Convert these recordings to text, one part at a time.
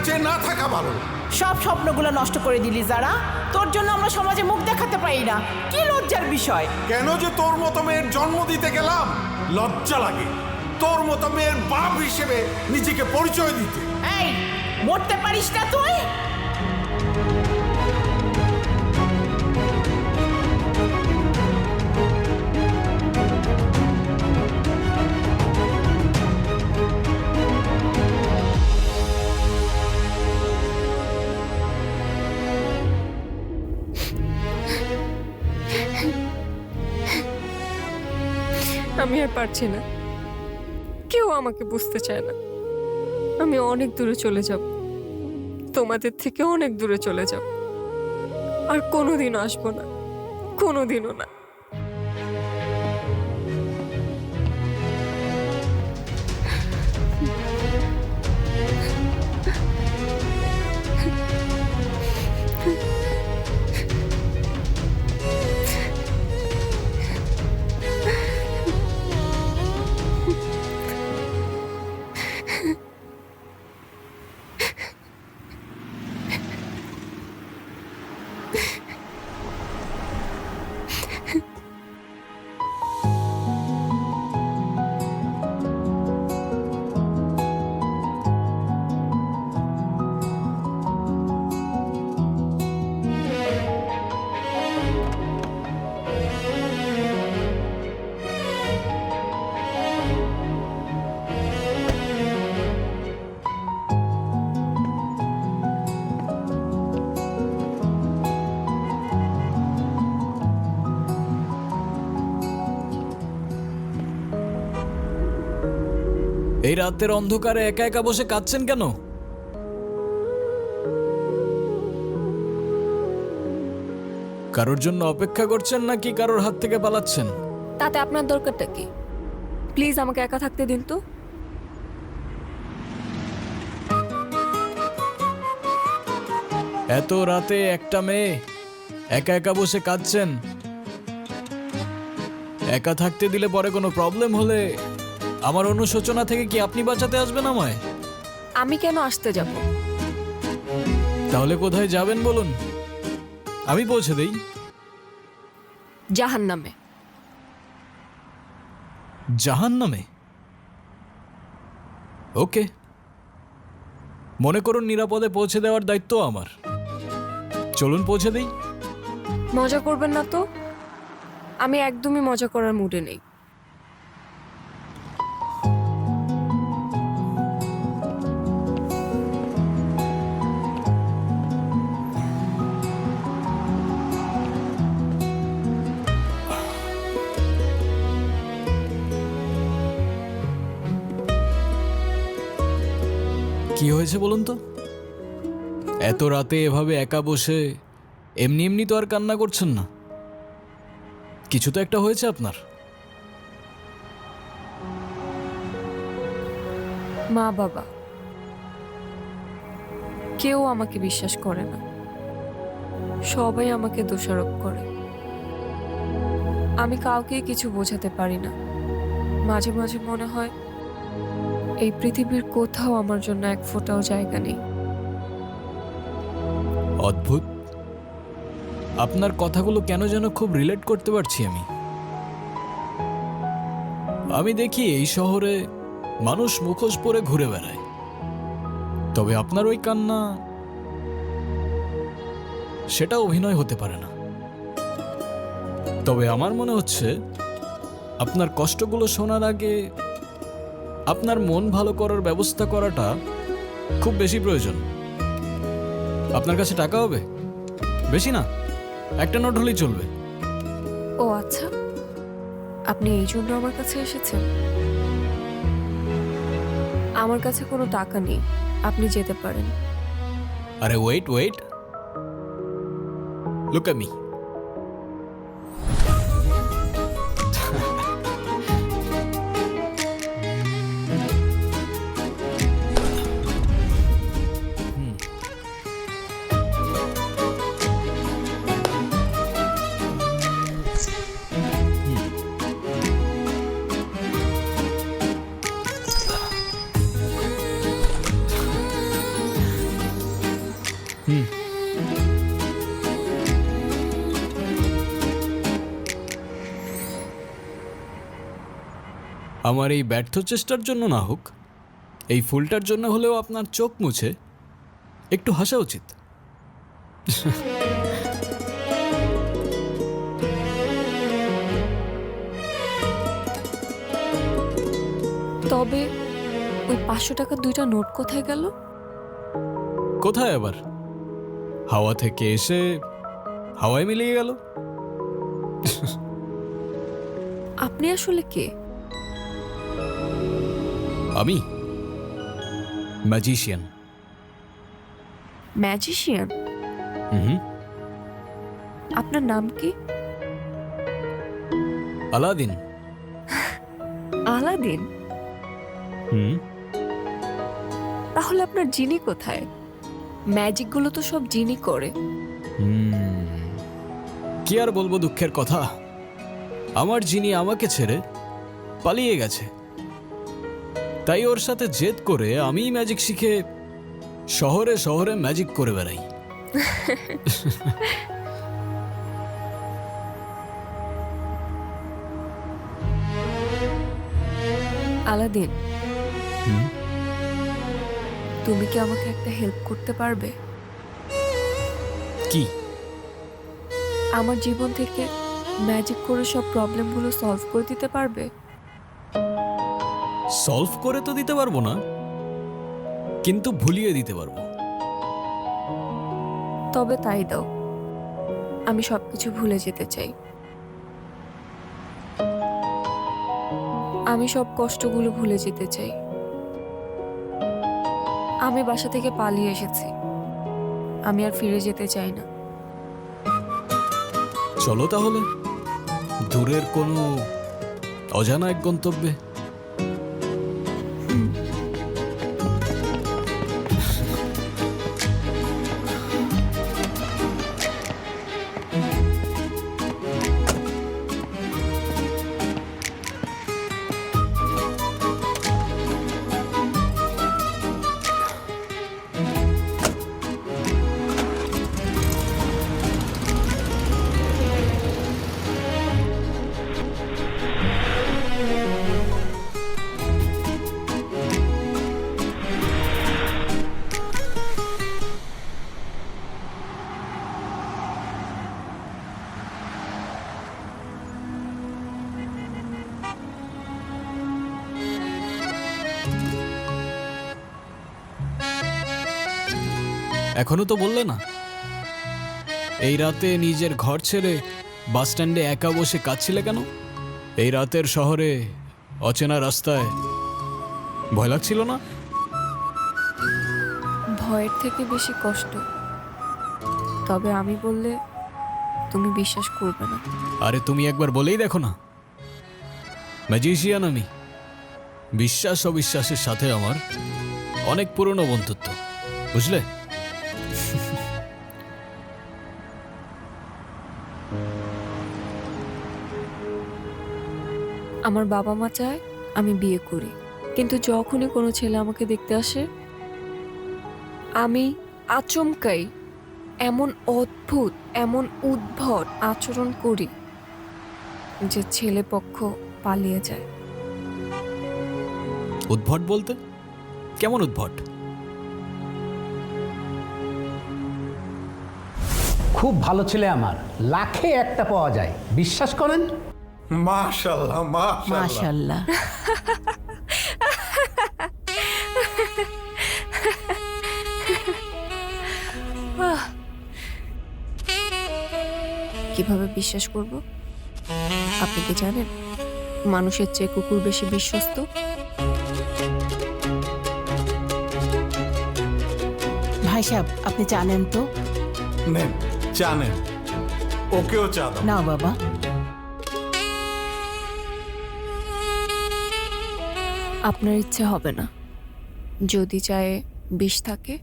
চেয়ে না থাকা ভালো। সব স্বপ্নগুলো নষ্ট করে দিলি যারা, তোর জন্য আমরা সমাজে মুখ দেখাতে পারি না, কি লজ্জার বিষয়। কেন যে তোর মতো মেয়ের জন্ম দিতে গেলাম, লজ্জা লাগে তোর মতো মেয়ের বাপ হিসেবে নিজেকে পরিচয় দিতে। এই, মরতে পারিস না তুই? আমি আর পারছি না, কেউ আমাকে বুঝতে চায় না। আমি অনেক দূরে চলে যাব, তোমাদের থেকে অনেক দূরে চলে যাব, আর কোনোদিনও আসবো না, কোনোদিনও না। এই রাতের অন্ধকারে একা একা বসে কাঁদছেন কেন? কারোর জন্য অপেক্ষা করছেন নাকি কারোর হাত থেকে পালাচ্ছেন? তাতে আপনার দরকারটা কি? প্লিজ আমাকে একা থাকতে দিন তো। এত রাতে একটা মেয়ে একা একা বসে কাঁদছেন, একা থাকতে দিলে পরে কোনো প্রবলেম হলে আমার অনুশোচনা থেকে কি আপনি বাঁচাতে আসবেন আমায়? আমি কেন আসতে যাব? তাহলে কোথায় যাবেন বলুন, আমি পৌঁছে দেই। জাহান্নামে। জাহান্নামে? ওকে, মনে করুন নিরাপদে পৌঁছে দেওয়ার দায়িত্ব আমার। চলুন পৌঁছে দেই। মজা করবেন না তো, আমি একদমই মজা করার মুডে নেই। কি হয়েছে বলুন তো? এত রাতে এভাবে একা বসে এমনি এমনি তো আর কান্না করছেন না, কিছু তো একটা হয়েছে আপনার। মা বাবা কেউ আমাকে বিশ্বাস করে না, সবাই আমাকে দোষারোপ করে। আমি কাউকে কিছু বোঝাতে পারি না। মাঝে মাঝে মনে হয় এই পৃথিবীর কোথাও আমার জন্য এক ফোঁটাও জায়গা নেই। অদ্ভুত, আপনার কথাগুলো কেন যেন খুব রিলেট করতে পারছি আমি। আমি দেখি এই শহরে মানুষ মুখোশ পরে ঘুরে বেড়ায়, তবে আপনার ওই কান্না, সেটা অভিনয় হতে পারে না। তবে আমার মনে হচ্ছে আপনার কষ্টগুলো শোনার আগে আপনার মন ভালো করার ব্যবস্থা করাটা খুব বেশি প্রয়োজন। আপনার কাছে টাকা হবে? বেশি না, একটা নোট হলেই চলবে। ও আচ্ছা, আপনি এই জন্য আমার কাছে এসেছেন? আমার কাছে কোনো টাকা নেই, আপনি যেতে পারেন। আরে wait wait, look at me. আমার এই ব্যর্থ চেষ্টার জন্য না হোক, এই ফুলটার জন্য হলেও আপনার চোখ মুছে একটু হাসা উচিত। তবে ওই 500 টাকার 2টা নোট কোথায় গেল? কোথায় আবার? হাওয়া থেকে এসে হাওয়ায় মিলিয়ে গেল। আপনি আসলে কে? আমি ম্যাজিশিয়ান। ম্যাজিশিয়ান? হুম, আপনার নাম কি? আলাদিন। আলাদিন? হুম, তাহলে আপনার জিনি কোথায়? ম্যাজিকগুলো তো সব জিনি করে। কি আর বলবো দুঃখের কথা, আমার জিনি আমাকে ছেড়ে পালিয়ে গেছে। তাই ওর সাথে জেদ করে আমি ম্যাজিক শিখে শহরে শহরে ম্যাজিক করে বেড়াই। আলাদিন, হুম, তুমি কি আমাকে একটা হেল্প করতে পারবে? কি? আমার জীবন থেকে ম্যাজিক করে সব প্রবলেমগুলো সলভ করে দিতে পারবে? সলভ করে তো দিতে পারবো না, কিন্তু ভুলিয়ে দিতে পারবো। তবে তাই দাও, আমি সবকিছু ভুলে যেতে চাই। আমি সব কষ্টগুলো ভুলে যেতে চাই। আমি বাসা থেকে পালিয়ে এসেছি, আমি আর ফিরে যেতে চাই না। চলো তাহলে দূরের কোনো অজানা এক গন্তব্যে। এখনো তো বললে না, এই রাতে নিজের ঘর ছেড়ে বাস স্ট্যান্ডে একা বসে কাঁদছিলে কেন? এই রাতের শহরে অচেনা রাস্তায় ভয় লাগছিল না? ভয়ের থেকে বেশি কষ্ট। তবে আমি বললে তুমি বিশ্বাস করবে না। আরে তুমি একবার বলেই দেখো না, ম্যাজিশিয়ান আমি। বিশ্বাস অবিশ্বাসের সাথে আমার অনেক পুরনো বন্ধুত্ব, বুঝলে? আমার বাবা মা চায় আমি বিয়ে করি, কিন্তু যখনই কোনো ছেলে আমাকে দেখতে আসে আমি আচমকাই এমন অদ্ভুত, এমন উদ্ভট আচরণ করি যে ছেলে পক্ষ পালিয়ে যায়। উদ্ভট বলতে কেমন উদ্ভট? খুব ভালো ছেলে আমার, লাখে একটা পাওয়া যায়, বিশ্বাস করেন? মাশাআল্লাহ মাশাআল্লাহ। মাশাল্লাহ। কিভাবে বিশ্বাস করব? আপনি কি জানেন মানুষের চেয়ে কুকুর বেশি বিশ্বস্ত? ভাই সাহেব, আপনি জানেন তো? নেন চা নেন, ওকেও চা দাও। না বাবা, আপনার ইচ্ছে হবে না। যদি চায়ে বিষ থাকে।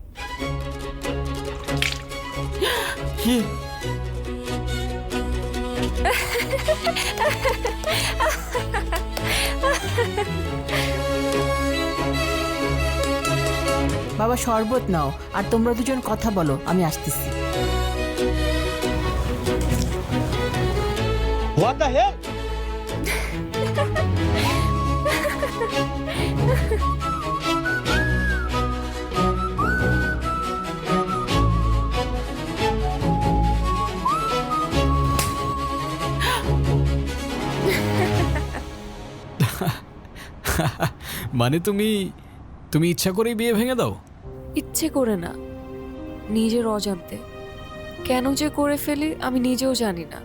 বাবা শরবত নাও, আর তোমরা দুজন কথা বলো, আমি আসতেছি। What the hell? মানে তুমি তুমি ইচ্ছা করেই বিয়ে ভেঙে দাও? ইচ্ছে করে না, নিজের অজান্তে। কেন যে করে ফেলি আমি নিজেও জানি না।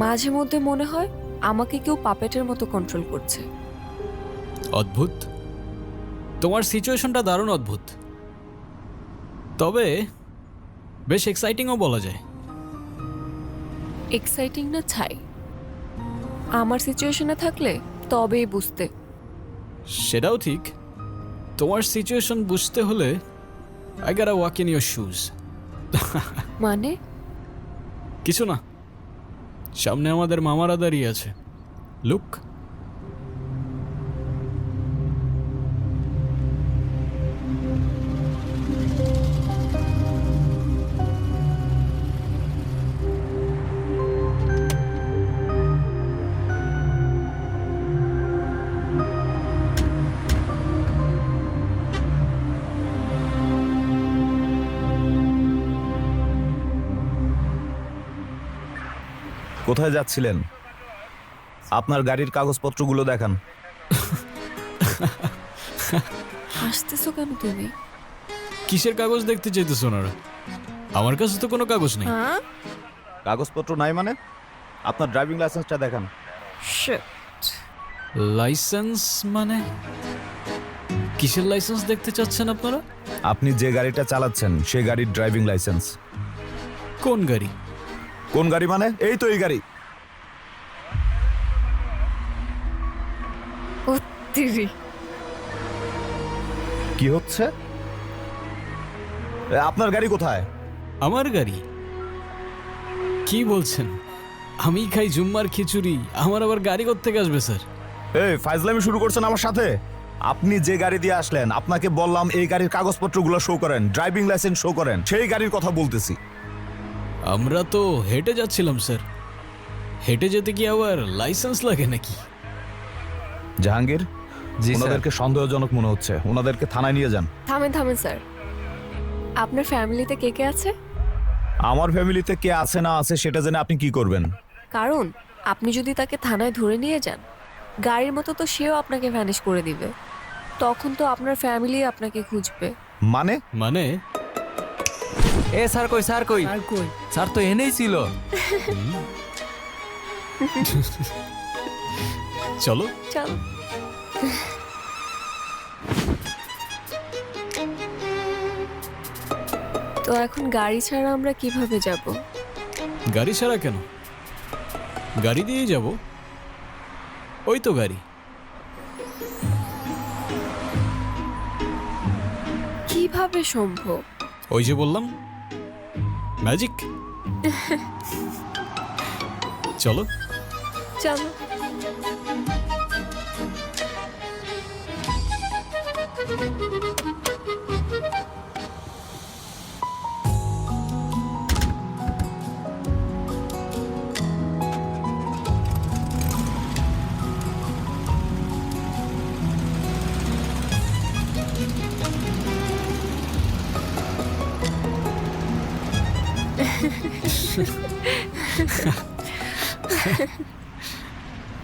মাঝে মধ্যে মনে হয় আমাকে কেউ পাপেটের মতো কন্ট্রোল করছে। অদ্ভুত, তোমার সিচুয়েশনটা দারুণ অদ্ভুত, তবে বেশ এক্সাইটিংও বলা যায়। এক্সাইটিং না ছাই, আমার সিচুয়েশনে থাকলে তবেই বুঝতে। সেটাও ঠিক, তোমার সিচুয়েশন বুঝতে হলে I got walk in your shoes. মানে কিছু না, সামনে আমাদের মামারা দাঁড়িয়ে আছে, লুক। কোথায় যাচ্ছিলেন? আপনার গাড়ির কাগজপত্রগুলো দেখান। হাসতেছো কেন তুমি? কিসের কাগজ দেখতে চাইতেছো ওনারা? আমার কাছে তো কোনো কাগজ নেই। হ্যাঁ, কাগজপত্র নাই মানে? আপনার ড্রাইভিং লাইসেন্সটা দেখান। Shit. লাইসেন্স মানে? কিসের লাইসেন্স দেখতে চাচ্ছেন আপনারা? আপনি যে গাড়িটা চালাচ্ছেন সে গাড়ির ড্রাইভিং লাইসেন্স। কোন গাড়ি? কোন গাড়ি মানে? এই তো এই গাড়ি। ও তিরি, কি হচ্ছে? আপনার গাড়ি কোথায়? আমার গাড়ি? কি বলছেন? আমি খাই জুম্মার খিচুড়ি, আমার আবার গাড়ি কোত্থেকে আসবে স্যার? এই ফাইজলামি শুরু করছেন আমার সাথে? আপনি যে গাড়ি দিয়ে আসলেন, আপনাকে বললাম এই গাড়ির কাগজপত্রগুলো শো করেন, ড্রাইভিং লাইসেন্স শো করেন, সেই গাড়ির কথা বলতেছি। আমরা তো হেঁটে যাচ্ছিলাম স্যার। হেঁটে যেতে কি আবার লাইসেন্স লাগে নাকি? জাহাঙ্গীর, ওনাদেরকে সন্দেহজনক মনে হচ্ছে, ওনাদেরকে থানায় নিয়ে যান। থামেন থামেন স্যার। আপনার ফ্যামিলিতে কে কে আছে? আমার ফ্যামিলিতে কে আছে না আছে সেটা জেনে আপনি কি করবেন? কারণ আপনি যদি তাকে থানায় ধরে নিয়ে যান, গাড়ির মতো তো সেও আপনাকে ভ্যানিশ করে দিবে। তখন তো আপনার ফ্যামিলি আপনাকে খুঁজবে। মানে? মানে এ স্যার কই, স্যার কই? স্যার তো এনেই ছিল। চলো। চলো। তো এখন গাড়ি ছাড়া আমরা কিভাবে যাব? গাড়ি ছাড়া কেন? গাড়ি দিয়েই যাব। ওই তো গাড়ি। কিভাবে সম্ভব? ওই যে বললাম, ম্যাজিক। চলো। চলো।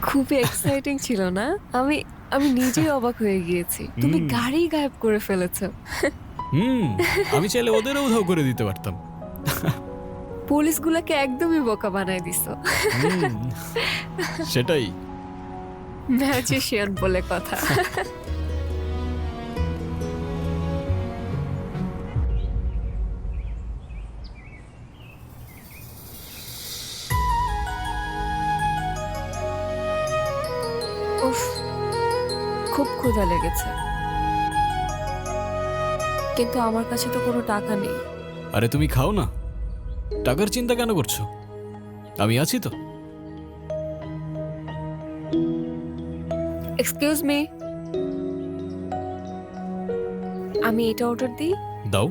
খুবই এক্সাইটিং ছিল না? আমি আমি নিজেই অবাক হয়ে গিয়েছি। তুমি গাড়ি গায়েব করে ফেলেছো। আমি চাইলে ওদেরও উধাও করে দিতে পারতাম। পুলিশগুলোকে একদমই বোকা বানায় দিছো। সেটাই। ম্যাজিশিয়ান বলে কথা। উফ, খুব ক্ষুধা লেগেছে, কিন্তু আমার কাছে তো কোনো টাকা নেই। আরে তুমি খাও না, টাকার চিন্তা কেন করছো? আমি আছি তো। এক্সকিউজ মি, আমি এটা অর্ডার দিই? দাও,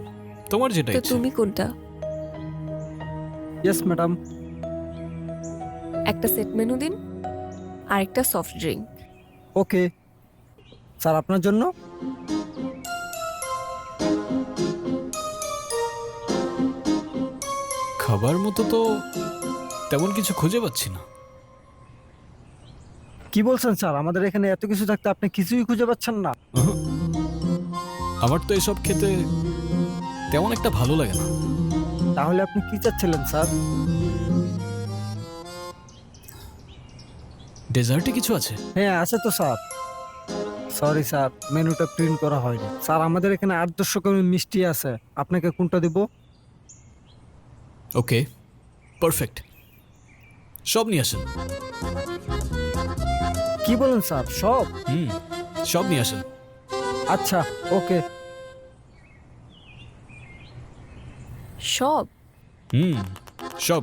তোমার যেটা তো ইচ্ছে। তুমি কোনটা? Yes madam. একটা সেট মেনু দিন আর একটা সফট ড্রিঙ্ক। ওকে। স্যার আপনার জন্য। খাবার মতো তো তেমন কিছু খুঁজে পাচ্ছি না। কি বলছেন স্যার, আমাদের এখানে এত কিছু থাকতে আপনি কিছুই খুঁজে পাচ্ছেন না? উহু। আমার তো এসব খেতে তেমন একটা ভালো লাগে না। তাহলে আপনি কি চাচ্ছিলেন স্যার? ডেজার্টে কিছু আছে? হ্যাঁ আছে তো স্যার। সরি স্যার, মেনুটা প্রিন্ট করা হয়নি স্যার। আমাদের এখানে 8-10 রকমের মিষ্টি আছে, আপনাকে কোনটা দিব? ওকে, পারফেক্ট, সব নিয়ে আসেন। কি বলেন স্যার, সব? সব নিয়ে আসেন। আচ্ছা ওকে। সব? সব।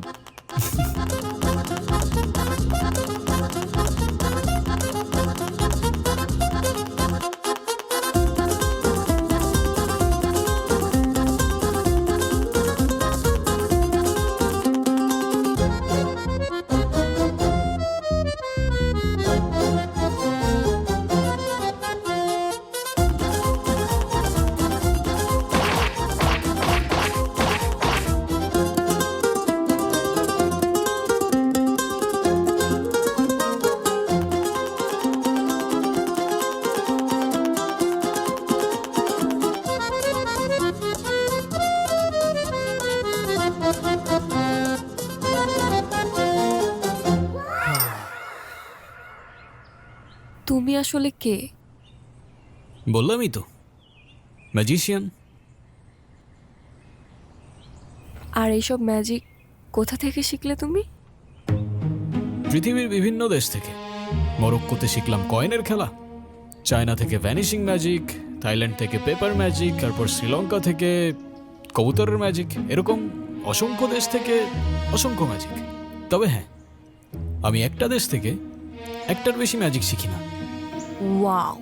তুমি আসলে কে? বললামই তো, ম্যাজিশিয়ান। আর এইসব ম্যাজিক কোথা থেকে শিখলে তুমি? পৃথিবীর বিভিন্ন দেশ থেকে। মরক্কোতে শিখলাম কয়েনের খেলা, চায়না থেকে ভ্যানিশিং ম্যাজিক, থাইল্যান্ড থেকে পেপার ম্যাজিক, তারপর শ্রীলঙ্কা থেকে কবুতরের ম্যাজিক, এরকম অসংখ্য দেশ থেকে অসংখ্য ম্যাজিক। তবে হ্যাঁ, আমি একটা দেশ থেকে একটার বেশি ম্যাজিক শিখি না। ওয়াও,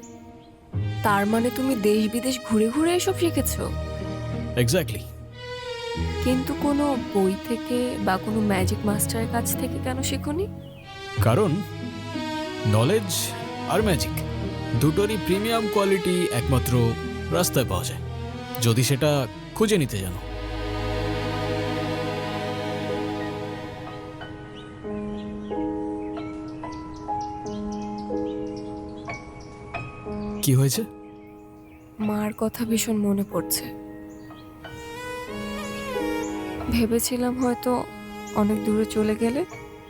তার মানে তুমি দেশ বিদেশ ঘুরে ঘুরে এসব শিখেছো? এক্স্যাক্টলি। কিন্তু কোনো বই থেকে বা কোনো ম্যাজিক মাস্টারের কাছ থেকে কেন শেখোনি? কারণ নলেজ আর ম্যাজিক দুটোরই প্রিমিয়াম কোয়ালিটি একমাত্র রাস্তায় পাওয়া যায়, যদি সেটা খুঁজে নিতে জানো। কি হয়েছে? মার কথা ভীষণ মনে পড়ছে। ভেবেছিলাম হয়তো অনেক দূরে চলে গেলে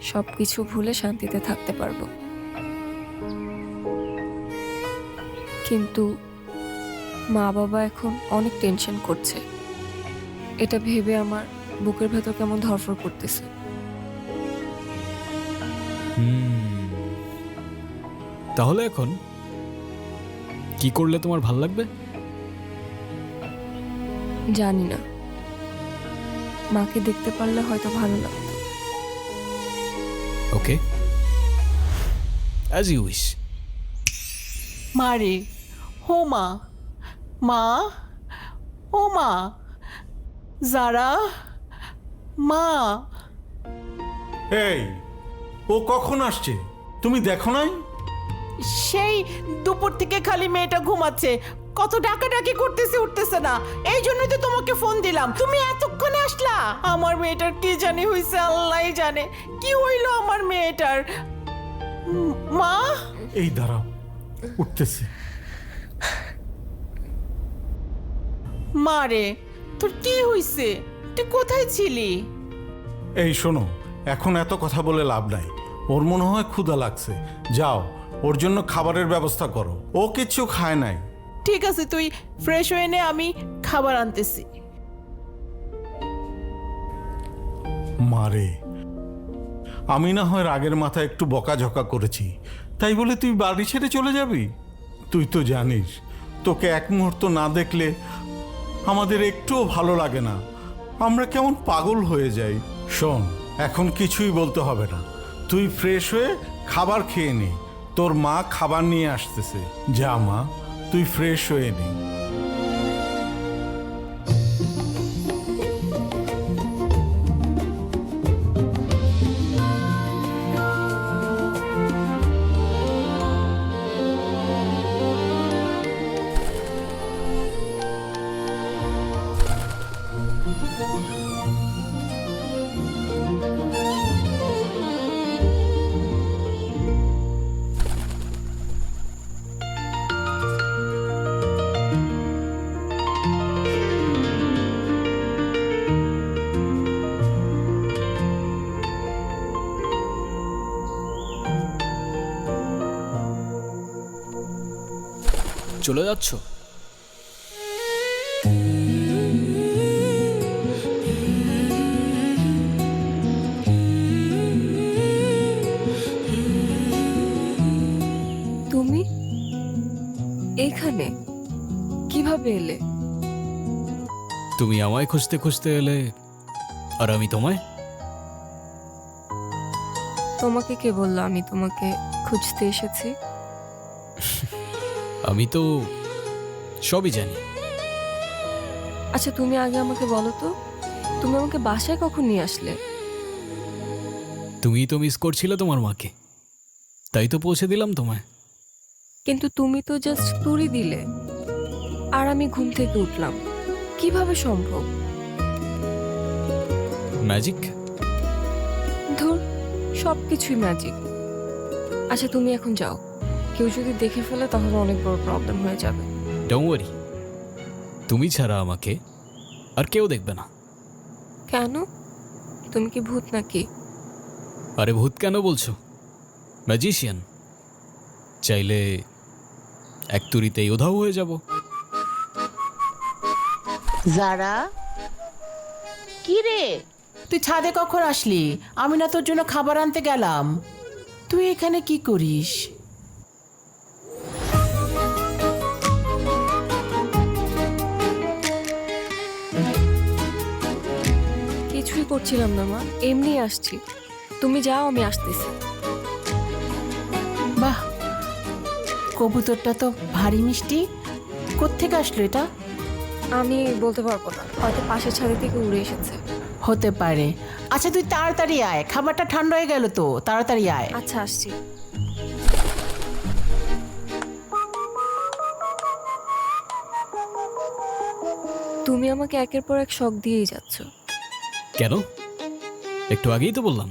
সব কিছু ভুলে শান্তিতে থাকতে পারবো, কিন্তু মা বাবা এখন অনেক টেনশন করছে। এটা ভেবে আমার বুকের ভেতর কেমন ধরফর করতেছে। তাহলে এখন কি করলে তোমার ভাল লাগবে? জানি না, মাকে দেখতে পারলে হয়তো ভালো লাগতো। ওকে, অ্যাজ ইউ উইশ। মা রে, হো মা, মা, ও মা, যারা, মা। এই, ও কখন আসছে তুমি দেখো নাই? সেই দুপুর থেকে খালি মেয়েটা ঘুমাচ্ছে, কত ডাকাডাকি করতেছে, উঠতেছে না। এই জন্যই তো তোমাকে ফোন দিলাম, তুমি এতক্ষণে আসলা। আমার মেয়েটার কি জানি হইছে, আল্লাহই জানে কি হইলো আমার মেয়েটার। মা, এই দাঁড়াও, উঠতেছে। মা রে, তোর কি হইছে? তুই কোথায় ছিলি? এই শোনো, এখন এত কথা বলে লাভ নাই। ওর মনে হয় ক্ষুধা লাগছে, যাও ওর জন্য খাবারের ব্যবস্থা করো। ও কিচ্ছু খায় নাই। ঠিক আছে, তুই ফ্রেশ হয়ে নে, আমি খাবার আনতেছি। মারে, আমি না হয় রাগের মাথায় একটু বকাঝকা করেছি, তাই বলে তুই বাড়ি ছেড়ে চলে যাবি? তুই তো জানিস, তোকে এক মুহূর্ত না দেখলে আমাদের একটুও ভালো লাগে না, আমরা কেমন পাগল হয়ে যাই। শোন, এখন কিছুই বলতে হবে না, তুই ফ্রেশ হয়ে খাবার খেয়ে নে। তোর মা খাবার নিয়ে আসতেছে, যা মা, তুই ফ্রেশ হয়ে নে। চলে যাচ্ছ? তুমি এখানে কিভাবে এলে? তুমি আমায় খুঁজতে খুঁজতে এলে, আর আমি তোমায়। তোমাকে কে বললো আমি তোমাকে খুঁজতে এসেছি? আমি তো সবই জানি। আচ্ছা তুমি আগে আমাকে বলো তো, তুমি আমাকে বাসায় কখন নিয়ে আসলে? তুমি তো মিস করছিলে তোমার মাকে, তাই তো পৌঁছে দিলাম তোমায়। কিন্তু তুমি তো জাস্ট তুড়ি দিলে, আর আমি ঘুম থেকে উঠলাম, কিভাবে সম্ভব? ম্যাজিক। ধুর, সবকিছুই ম্যাজিক। আচ্ছা তুমি এখন যাও, কেউ যদি দেখে ফেলে তাহলে অনেক বড় প্রবলেম হয়ে যাবে। ডোন্ট ওয়ারি, তুমি ছাড়া আমাকে আর কেউ দেখবে না। কেন? তুমি কি ভূত নাকি? আরে ভূত কেন বলছো? ম্যাজিশিয়ান। চাইলে এক তুড়িতেই উধাও হয়ে যাব। যারা, কি রে তুই ছাদে কখন আসলি? আমি না তোর জন্য খাবার আনতে গেলাম, তুই এখানে কি করিস? কিছুই করছিলাম না মা, এমনি আসছি। তুমি যাও, আমি আসতেছি। বাহ, কবুতরটা তো ভারী মিষ্টি। কোত্থেকে আসলো এটা? আমি বলতে পারবো না, হয়তো পাশের ছাদে থেকে উড়ে এসেছে। হতে পারে। আচ্ছা তুই তাড়াতাড়ি আয়, খাবারটা ঠান্ডা হয়ে গেল তো, তাড়াতাড়ি আয়। আচ্ছা আসছি। তুমি আমাকে একের পর এক শক দিয়েই যাচ্ছ। কেন? একটু আগেই তো বললাম,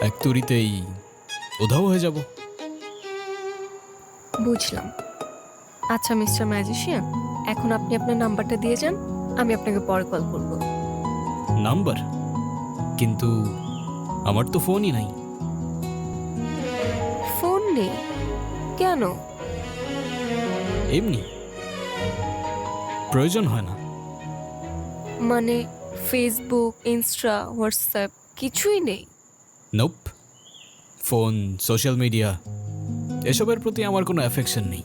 এক তুড়িতেই উধাও হয়ে যাব। বুঝলাম। আচ্ছা মিস্টার ম্যাজিশিয়ান, এখন আপনি আপনার নাম্বারটা দিয়ে যান, আমি আপনাকে পরে কল করব। নাম্বার? কিন্তু আমার তো ফোনই নাই। ফোন নেই কেন? এমনি, প্রয়োজন হয় না। মানে ফেসবুক, ইনস্টা, হোয়াটসঅ্যাপ কিছুই নেই? নোপ। ফোন, সোশ্যাল মিডিয়া এসবের প্রতি আমার কোনো অ্যাফেকশন নেই।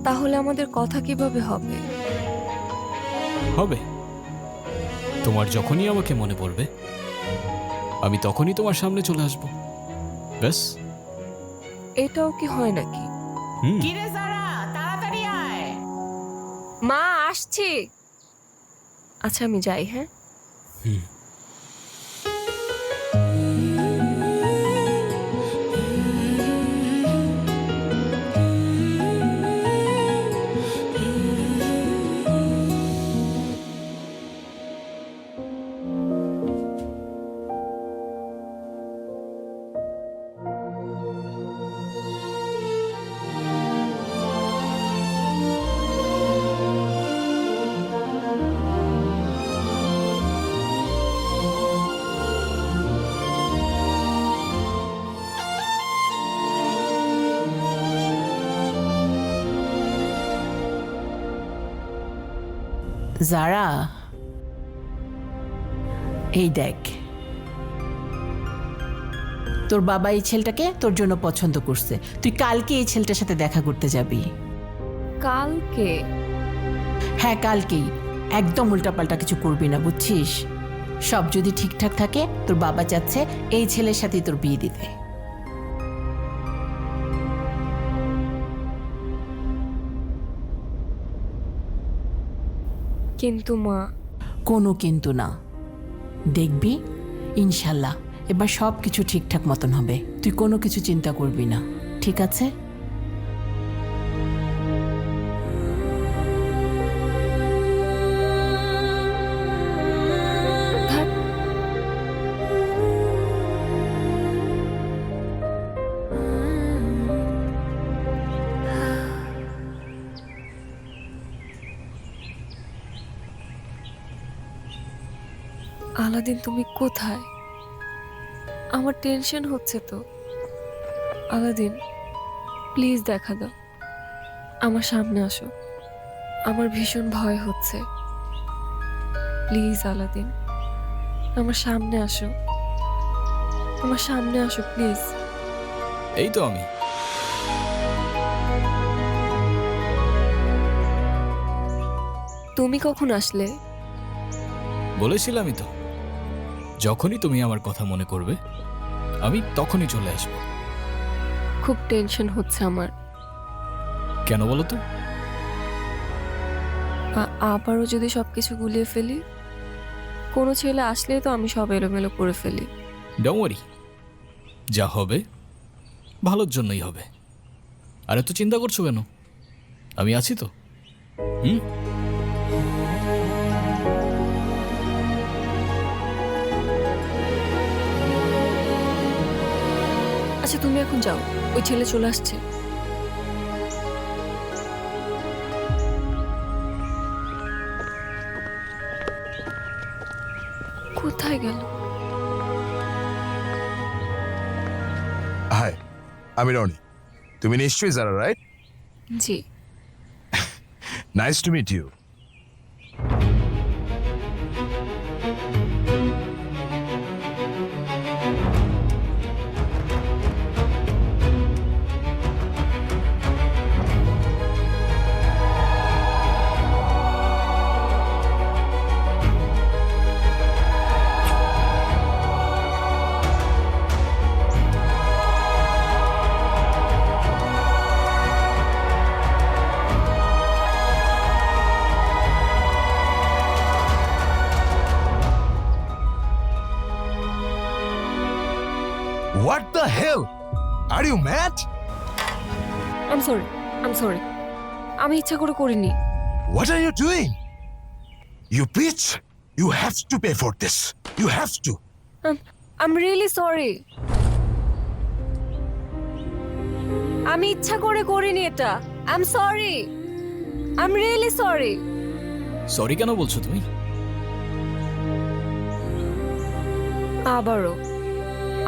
তাহলে আমাদের কথা কিভাবে হবে? হবে, তোমার যখনই আমাকে মনে পড়বে আমি তখনই তোমার সামনে চলে আসব, ব্যাস। এটাও কি হয় নাকি? কি রে যারা, তাড়াতাড়ি আয়। মা আসছি। আচ্ছা আমি যাই, হ্যাঁ? যারা, এই দেখ, তোর বাবা এই ছেলেটাকে তোর জন্য পছন্দ করছে। তুই কালকে এই ছেলেটার সাথে দেখা করতে যাবি। কালকে? হ্যাঁ কালকেই। একদম উল্টাপাল্টা কিছু করবি না, বুঝছিস? সব যদি ঠিকঠাক থাকে, তোর বাবা চাচ্ছে এই ছেলের সাথেই তোর বিয়ে দিতে। কিন্তু মা। কোনো কিন্তু না, দেখবি ইনশাল্লাহ এবার সব কিছু ঠিকঠাক মতন হবে। তুই কোনো কিছু চিন্তা করবি না, ঠিক আছে? ধ্যাৎ, আলাদিন তুমি কোথায়? আমার টেনশন হচ্ছে তো। আলাদিন প্লিজ দেখা দাও। আমার সামনে আসো, আমার ভীষণ ভয় হচ্ছে। প্লিজ আলাদিন, আমার সামনে আসো, আমার সামনে আসো প্লিজ। এই তো আমি। তুমি কখন আসলে? বলেছিলামই তো, যখনই তুমি আমার কথা মনে করবে আমি তখনই চলে আসবো। খুব টেনশন হচ্ছে আমার। কেন বলো তো? আবারও যদি সবকিছু গুলিয়ে ফেলি, কোনো ছেলে আসলেই তো আমি সব এলোমেলো করে ফেলি। ডোন্ট ওয়ারি, যা হবে ভালোর জন্যই হবে। আর এত চিন্তা করছো কেন? আমি আছি তো। আচ্ছা তুমি এখন যাও, ওই ছেলে চলে আসছে। কোথায় গেল? হাই, আমি রনি। তুমি নিশ্চয়ই যারা, রাইট? জি। Nice to meet you. What the hell? Are you mad? I'm sorry, আমি ইচ্ছা করে করিনি। What are you doing? You bitch! You have to pay for this. You have to. I'm really sorry. আমি ইচ্ছা করে করিনি এটা। I'm sorry. I'm really sorry. Sorry কেন বলছো তুমি?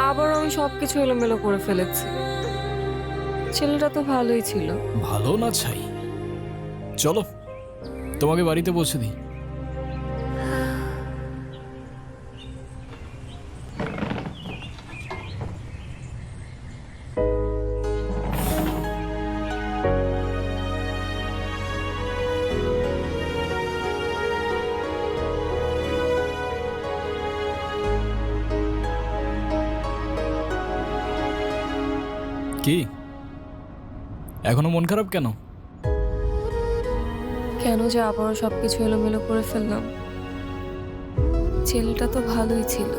আবারও আমি সবকিছু এলোমেলো করে ফেলেছি। ছেলেটা তো ভালোই ছিল। ভালো না ছাই? চলো তোমাকে বাড়িতে পৌঁছে দিই। কি এখনো মন খারাপ কেন? কেন যে আবারও সবকিছু এলোমেলো করে ফেললাম। ছেলেটা তো ভালোই ছিল।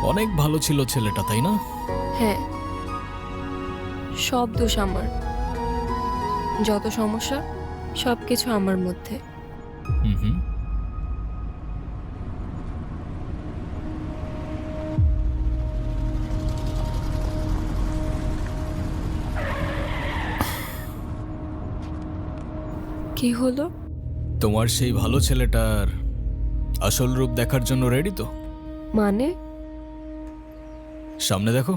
অনেক ভালো ছিল ছেলেটা, তাই না? হ্যাঁ, সব দোষ আমার। যত সমস্যা সবকিছু আমার মধ্যে। হুম। কি হলো? তোমার সেই ভালো ছেলেটার আসল রূপ দেখার জন্য রেডি তো? মানে? সামনে দেখো।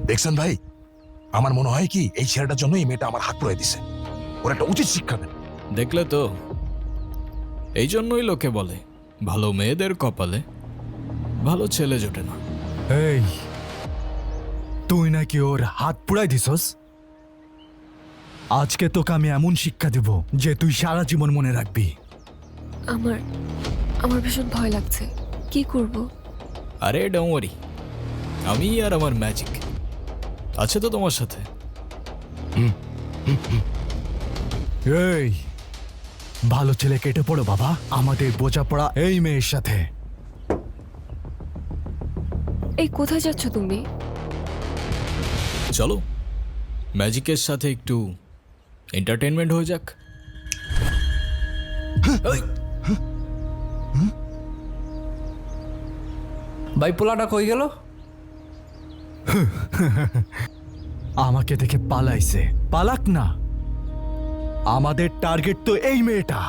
দেখছেন ভাই, আমার মনে হয় কি এই ছেলেটার জন্য এই মেয়েটা আমার হাত পুরাই দিছে। ওর একটা উচিত শিক্ষা দেন। দেখলে তো, এই জন্যই লোকে বলে ভালো মেয়েদের কপালে ভালো ছেলে জোটে না। এই, তুই নাকি ওর হাত পুড়াই দিছস? আজকে তোকে আমি এমন শিক্ষা দেব যে তুই সারা জীবন মনে রাখবি। আমার ভীষণ ভয় লাগছে। কি করব? আরে ডোন্ট ওয়ারি, আমি আর আমার ম্যাজিক আছে তো তোমার সাথে। এই, ভালো ছেলে কেটে পড়ো বাবা, আমাদের বোঝাপড়া এই মেয়ের সাথে। এই কোথায় যাচ্ছ তুমি? চলো ম্যাজিকের সাথে একটু এন্টারটেনমেন্ট হয়ে যাক। ভাই পোলাটা কই গেল? আমাকে দেখে পালাইছে। পালাক না, আমাদের টার্গেট তো এই মেয়েটা।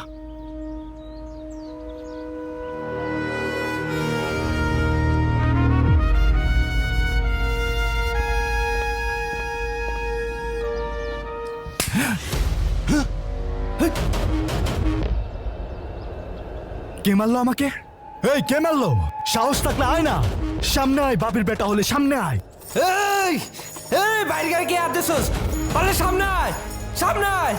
কে মারলো আমাকে? এই কে মারলো? সাহস থাকলে আয় না, সামনে আয়। বাপের বেটা হলে সামনে আয়। এই এই বাইরে গায়ে কে আর দেছস? পারলে সামনে আয়, সামনে আয়।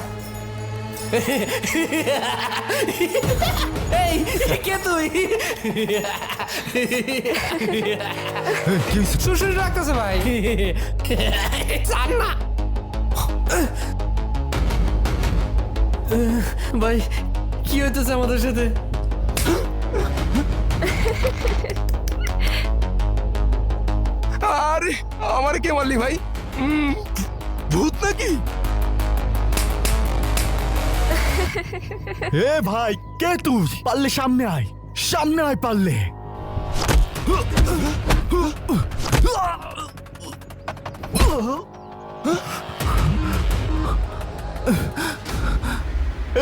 এই কে তুই? শ্বশুর রাখতেছে ভাই। ছাড় না ভাই, কি হইতেছে আমাদের সাথে? আরে আমার কে মারলি ভাই? ভূত নাকি? এ ভাই, কে তুই? পারলে সামনে আয়, সামনে আয় পারলে।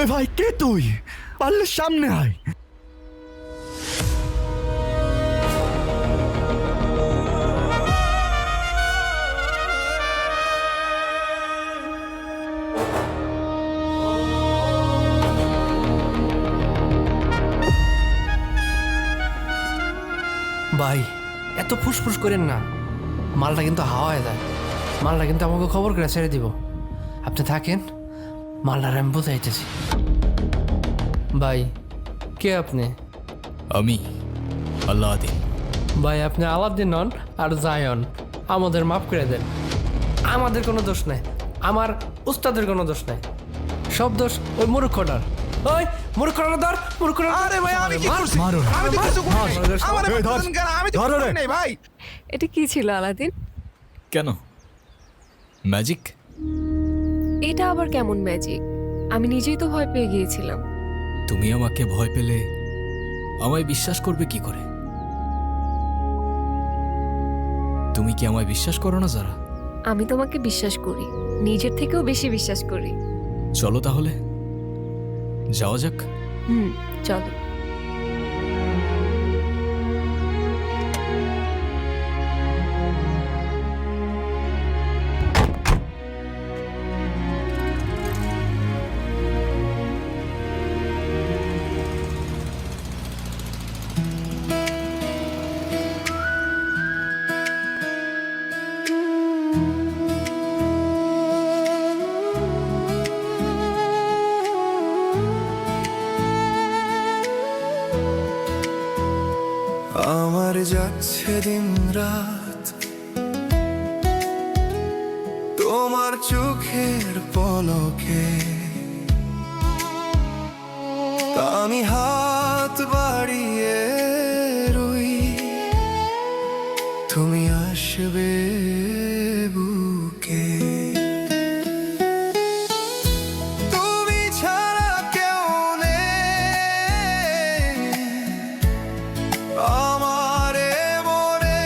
এ ভাই, কে তুই? পারলে সামনে আয়। ভাই এত ফুসফুস করেন না, মালটা কিন্তু হাওয়ায় যায়। মালটা কিন্তু আমাকে খবর করে ছেড়ে দিব। আপনি থাকেন, মালটার আমি বোঝাইতেছি। ভাই কে আপনি? আমি আল্লাদিন। ভাই আপনি আলাদিন নন আর জায়ন, আমাদের মাফ করে দেন। আমাদের কোনো দোষ নাই, আমার উস্তাদের কোনো দোষ নাই। সব দোষ ওই মূর্খটার। ওই মূর্খটার ধর, মূর্খটার। আরে ভাই আমি কি করছি? মারো না। আমি তো কিছু করিনি। আমারে এই ধর, বলতেছেন কেন? আমি তো ধরো কিছু রে। করি নাই ভাই। এটা কি ছিল আলাদিন? কেন ম্যাজিক? এটা আবার কেমন ম্যাজিক? আমি নিজেই তো ভয় পেয়ে গিয়েছিলাম। তুমি আমাকে ভয় পেলে আমায় বিশ্বাস করবে কি করে? তুমি কি আমায় বিশ্বাস করো না যারা? আমি তোমাকে বিশ্বাস করি, নিজের থেকেও বেশি বিশ্বাস করি। চলো তাহলে যাওয়া যাক। চলো। আমার যাচ্ছে দিন রাত তোমার চোখের পলকে, তা আমি হাত বাড়িয়ে রই, তুমি আসবে বুকে। তুমি ছাড়া কেউ নেই আমারে মনে,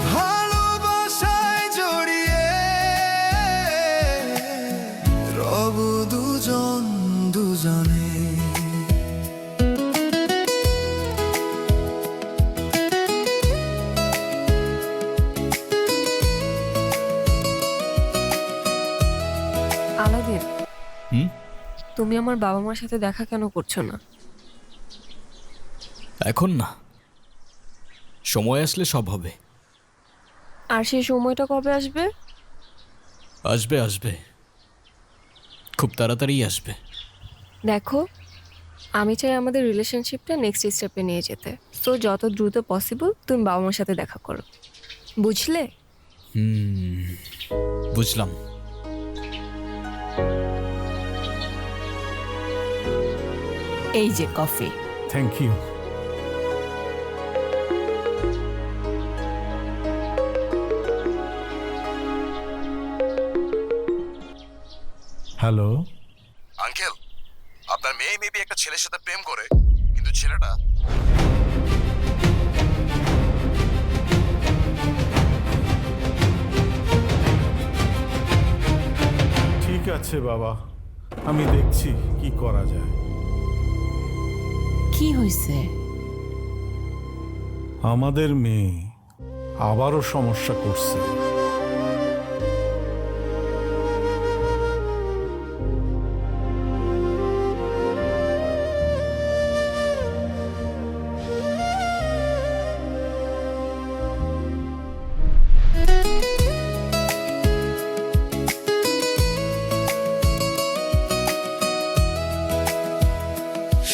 ভালোবাসায় জড়িয়ে রব দুজন দুজনে। আলাদিন, হুম? তুমি আমার বাবা মার সাথে দেখা কেন করছো না? এখন না, সময় আসলে সব হবে। আর সেই সময়টা কবে আসবে? আসবে আসবে, খুব তাড়াতাড়ি আসবে। দেখো, আমি চাই আমাদের রিলেশনশিপটা নেক্সট স্টেপে নিয়ে যেতে। সো যত দ্রুত পসিবল তুমি বাবা মার সাথে দেখা করো, বুঝলে? বুঝলাম। এই যে coffee. Thank you. Hello. Uncle, আপনার মেয়ে মেবি একটা ছেলের সাথে প্রেম করে, কিন্তু কিন্তু ছেলেটা ঠিক আছে বাবা, আমি দেখছি কি করা যায়। কি হয়েছে? আমাদের মেয়ে আবারও সমস্যা করছে।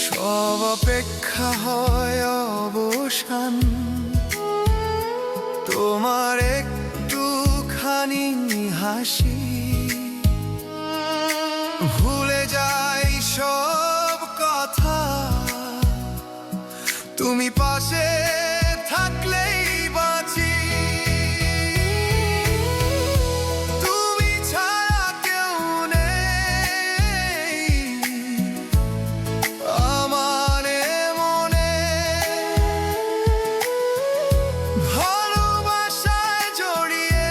সব অপেক্ষা হয় অবসান, তোমার একটুখানি হাসি, ভুলে যাই সব কথা, তুমি পাশে থাকলেই বাঁচি। তুমি ছাড়া কেউ নেই আমার মনে, ভালোবাসায় জড়িয়ে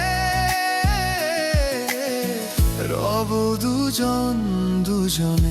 রব দুজন দুজনে।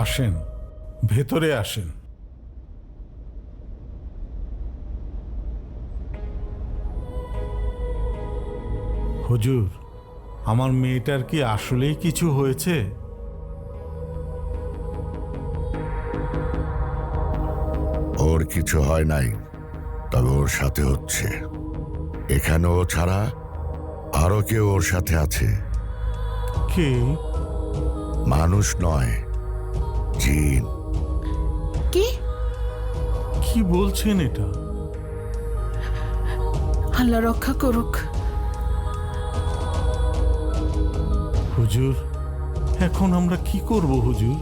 আসেন, ভেতরে আসেন। হুজুর, আমার মেয়েটার কি আসলেই কিছু হয়েছে? ওর কিছু হয় নাই, তবে ওর সাথে হচ্ছে। এখানে ও ছাড়া আরো কেউ ওর সাথে আছে। কে? মানুষ নয়, জিন। কি? কি বলছেন এটা? আল্লাহ রক্ষা করুক। হুজুর, এখন আমরা কি করব হুজুর?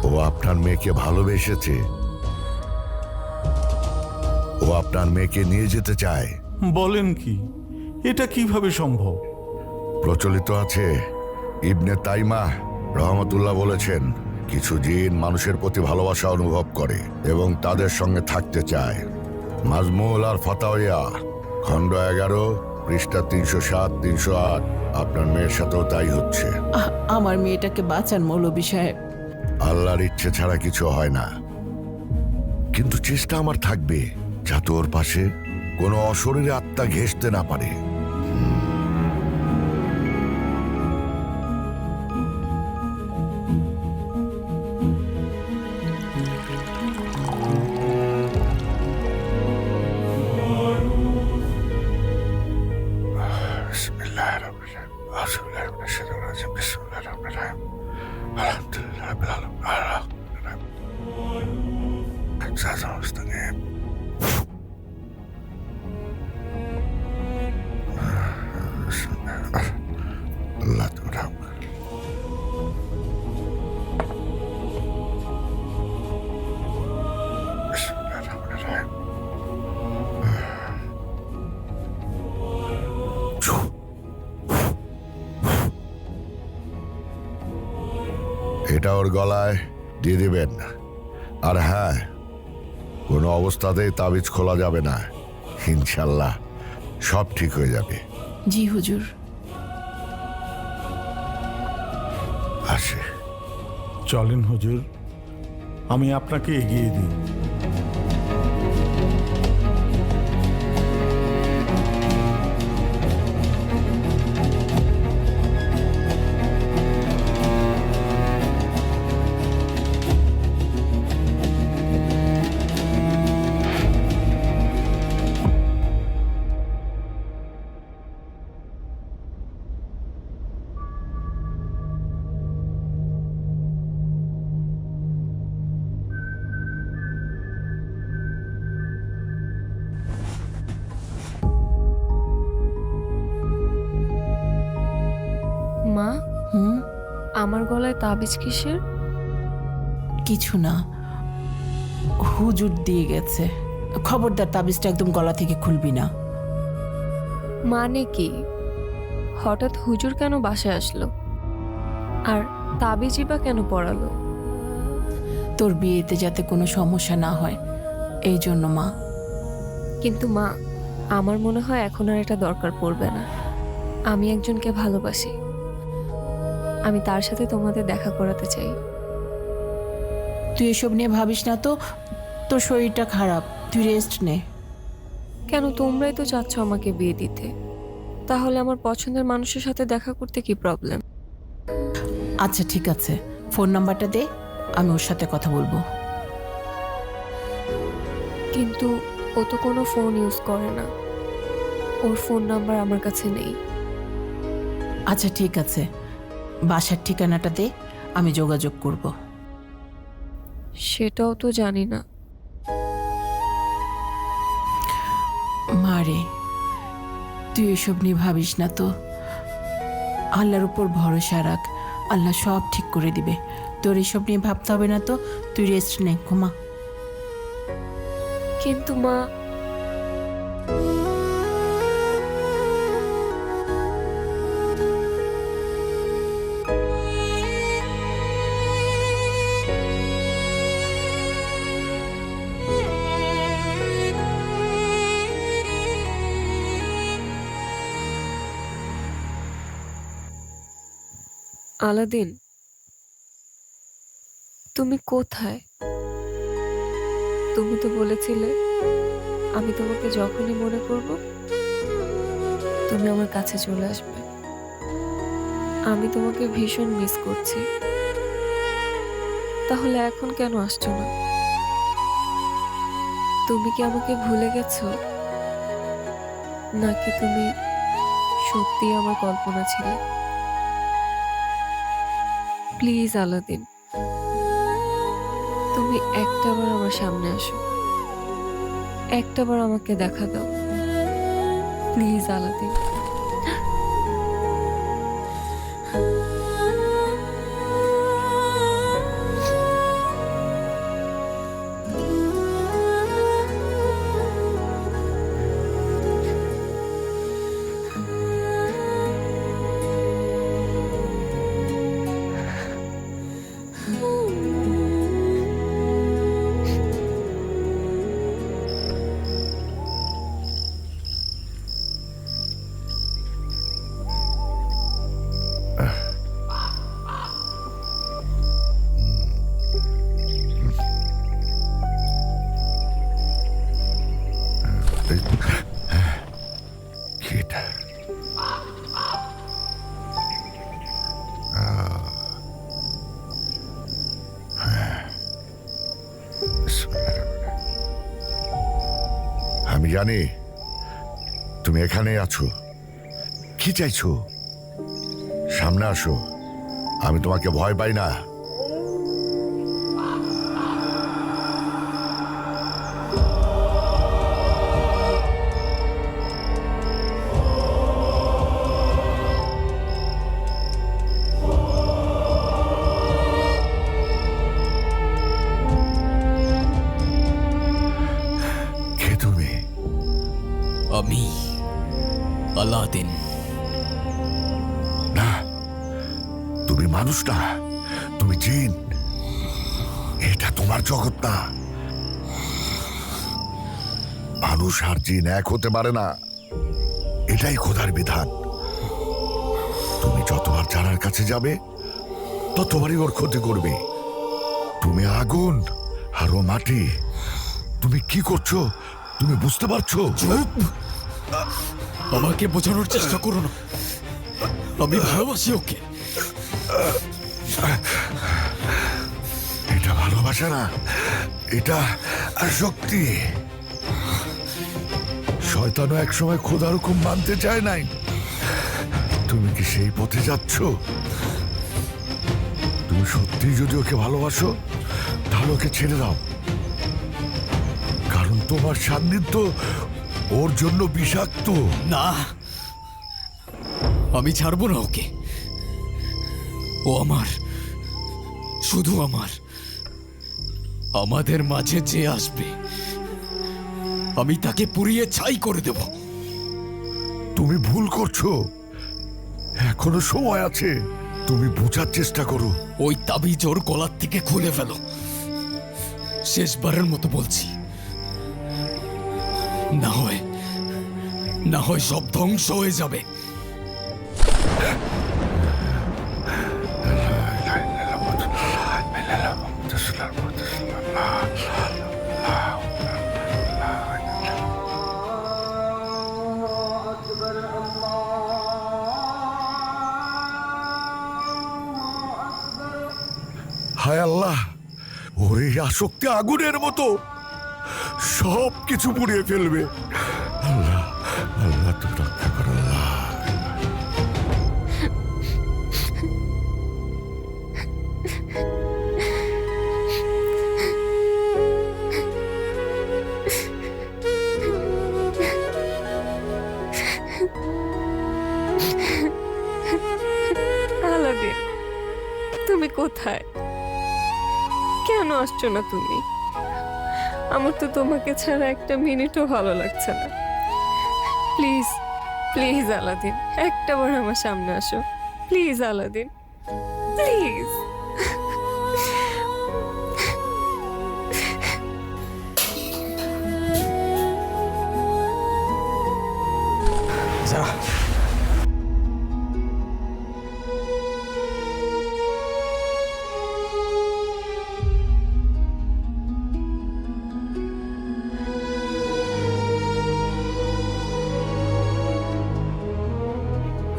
ও আপনার মেয়েকে ভালোবেসেছে। ও আপনার মেয়েকে নিয়ে যেতে চায়। বলেন কি? এটা কিভাবে সম্ভব? প্রচলিত আছে, ইবনে তাইমা রহমতুল্লাহ বলেছেন, কিছু জিন মানুষের প্রতি ভালোবাসা অনুভব করে এবং তাদের সঙ্গে থাকতে চায়। মাজমুল আর ফাতাওয়া খণ্ড 11 পৃষ্ঠা 307 308। আপনার মেয়ের সাথেও তাই হচ্ছে। আমার মেয়েটাকে বাঁচান মৌলভী সাহেব। আল্লাহর ইচ্ছে ছাড়া কিছু হয় না, কিন্তু চেষ্টা আমার থাকবে যাতে ওর পাশে কোনো অশরীরে আত্মা ঘেঁষতে না পারে। এটা ওর গলায় দিয়ে দিবেন। আর হ্যাঁ, কোনো অবস্থাতেই তাবিজ খোলা যাবে না। ইনশাল্লাহ সব ঠিক হয়ে যাবে। জি হুজুর। আসে। চলেন হুজুর, আমি আপনাকে এগিয়ে দিই। মা, হুম, আমার গলায় তাবিজ কিসের? কিছু না, হুজুর দিয়ে গেছে। খবরদার তাবিজটা একদম গলা থেকে খুলবি না। মানে কি? হঠাৎ হুজুর কেন বাসায় আসলো? আর তাবিজই বা কেন পড়ালো? তোর বিয়েতে যাতে কোনো সমস্যা না হয় এই জন্য মা। কিন্তু মা, আমার মনে হয় এখন আর এটা দরকার পড়বে না। আমি একজনকে ভালোবাসি, আমি তার সাথে তোমাদের দেখা করাতে চাই। তুই এসব নিয়ে ভাবিস না তো, তোর শরীরটা খারাপ, তুই রেস্ট নে। কেন, তোমরাই তো চাচ্ছ আমাকে বিয়ে দিতে, তাহলে আমার পছন্দের মানুষের সাথে দেখা করতে কি প্রবলেম? আচ্ছা ঠিক আছে, ফোন নাম্বারটা দে, আমি ওর সাথে কথা বলবো। কিন্তু ও তো কোনো ফোন ইউজ করে না, ওর ফোন নাম্বার আমার কাছে নেই। আচ্ছা ঠিক আছে, বাসার ঠিকানাটা দে, আমি যোগাযোগ করব। সেটাও তো জানি না। মারে, তুই এসব নিয়ে ভাবিস না তো, আল্লাহর উপর ভরসা রাখ, আল্লাহ সব ঠিক করে দিবে। তোর এসব নিয়ে ভাবতে হবে না তো, তুই রেস্ট নে, ঘুমা। কিন্তু মা, আলাদিন, তুমি কোথায়? তুমি তো বলেছিলে আমি তোমাকে যখনই মনে করব তুমি আমার কাছে চলে আসবে। আমি তোমাকে ভীষণ মিস করছি, তাহলে এখন কেন আসছো না? তুমি কি আমাকে ভুলে গেছো, নাকি তুমি সত্যি আমার কল্পনা ছিলে? প্লিজ আলাদিন, তুমি একটাবার আমার সামনে আসো, একটাবার আমাকে দেখা দাও, প্লিজ আলাদিন। এটা আমি জানি তুমি এখানেই আছো। কি চাইছো? সামনে আসো, আমি তোমাকে ভয় পাই না। কে তুমি? আমি আলাদিন। না, তুমি মানুষ না, তুমি জিন। এটা তোমার জগৎ না। মানুষ আর জিন এক হতে পারে না, এটাই খোদার বিধান। তুমি যতবার জানার কাছে যাবে ততবারই ওর ক্ষতি করবে। তুমি আগুন আর ও মাটি। তুমি কি করছো তুমি বুঝতে পারছো? চুপ! আমাকে বোঝানোর চেষ্টা করো না, আমি ভালোবাসি ওকে। এটা ভালোবাসা না, এটা শক্তি। শয়তানও একসময় খোদার হুকুম মানতে চায় নাই। তুমি কি সেই পথে যাচ্ছ? তুমি সত্যি যদি ওকে ভালোবাসো তাহলে ওকে ছেড়ে দাও, কারণ তোমার সান্নিধ্য ওর জন্য বিষাক্ত। না, আমি ছাড়বো না ওকে। ও আমার, শুধু আমার। আমাদের মাঝে যে আসবে আমি তাকে পুড়িয়ে ছাই করে দেব। তুমি ভুল করছো, এখনো সময় আছে। তুমি বোঝার চেষ্টা করো। ওই তাবিজ ওর গলার থেকে খুলে ফেলো। শেষবারের মতো বলছি, না হয় সব ধ্বংস হয়ে যাবে। হায় আল্লাহ, ওর এই আসক্তি আগুনের মতো সব কিছু পুড়িয়ে ফেলবে। আল্লাহ, আল্লাহ তুমি রক্ষা করো আল্লাহ। আলাদিন, তুমি কোথায়? কেন আসছো না তুমি? আমার তো তোমাকে ছাড়া একটা মিনিটও ভালো লাগছে না। প্লিজ প্লিজ আলাদিন, একটাবার আমার সামনে আসো। Please Aladdin, please.